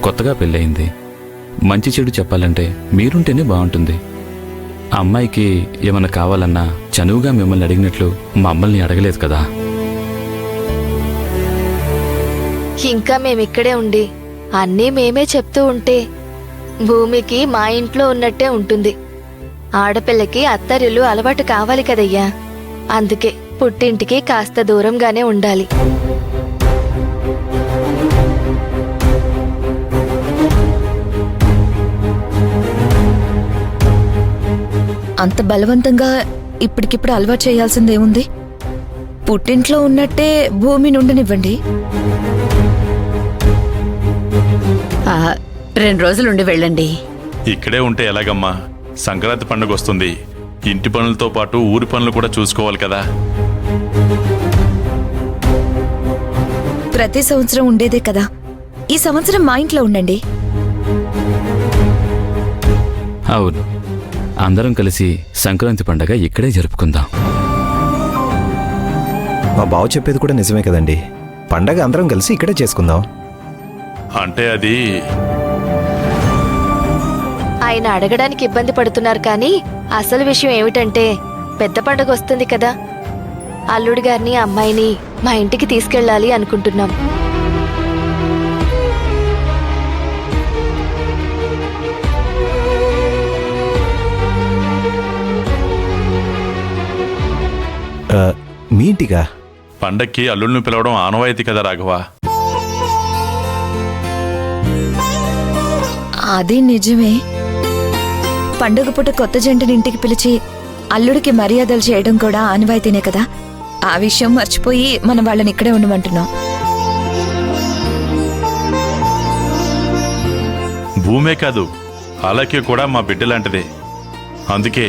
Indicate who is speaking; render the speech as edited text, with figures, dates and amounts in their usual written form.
Speaker 1: కొత్తగా పెళ్ళయింది. మంచి చెడు చెప్పాలంటే మీరుంటేనే బాగుంటుంది. అమ్మాయికి ఏమన్నా కావాలన్నా చనువుగా మిమ్మల్ని అడిగినట్లు మమ్మల్ని అడగలేదు కదా.
Speaker 2: ఇంకా మేమిక్కడే ఉండి అన్నీ మేమే చెప్తూ ఉంటే భూమికి మా ఇంట్లో ఉన్నట్టే ఉంటుంది. ఆడపిల్లకి అత్తరిల్లు అలవాటు కావాలి కదయ్యా. అందుకే పుట్టింటికి కాస్త దూరంగానే ఉండాలి.
Speaker 3: అంత బలవంతంగా ఇప్పటికిప్పుడు అలవాటు చేయాల్సిందేముంది? పుట్టింట్లో ఉన్నట్టే భూమి నుండినివ్వండి.
Speaker 4: 2 రోజులుండి వెళ్ళండి.
Speaker 5: ఇక్కడే ఉంటే ఎలాగమ్మా? సంక్రాంతి పండుగ వస్తుంది. ఇంటి పనులతో పాటు ఊరి పనులు కూడా చూసుకోవాలి కదా.
Speaker 3: ప్రతి సంవత్సరం ఉండేదే కదా, ఈ సంవత్సరం మా ఇంట్లో ఉండండి.
Speaker 1: అవును, అందరం కలిసి సంక్రాంతి పండగ ఇక్కడే జరుపుకుందాం.
Speaker 6: మా బావ చెప్పేది కూడా నిజమే కదండి. పండగ అందరం కలిసి ఇక్కడే చేసుకుందాం.
Speaker 5: అంటే అది
Speaker 2: ఆయన అడగడానికి ఇబ్బంది పడుతున్నారు, కానీ అసలు విషయం ఏమిటంటే పెద్ద పండుగ వస్తుంది కదా. అల్లుడి గారిని అమ్మాయిని మా ఇంటికి తీసుకెళ్ళాలి అనుకుంటున్నాం.
Speaker 6: మీ ఇంటిగా?
Speaker 5: పండక్కి అల్లుళ్ళని పిలవడం ఆనవాయితీ కదా రాఘవ.
Speaker 3: అది నిజమే. పండుగ పూట కొత్త జంటని ఇంటికి పిలిచి అల్లుడికి మర్యాదలు చేయడం కూడా ఆనవాయితీనే కదా. ఆ విషయం మర్చిపోయి మనం వాళ్ళని ఇక్కడే ఉండమంటున్నాం.
Speaker 5: భూమే కాదు, అలాగే కూడా మా బిడ్డ లాంటిదే. అందుకే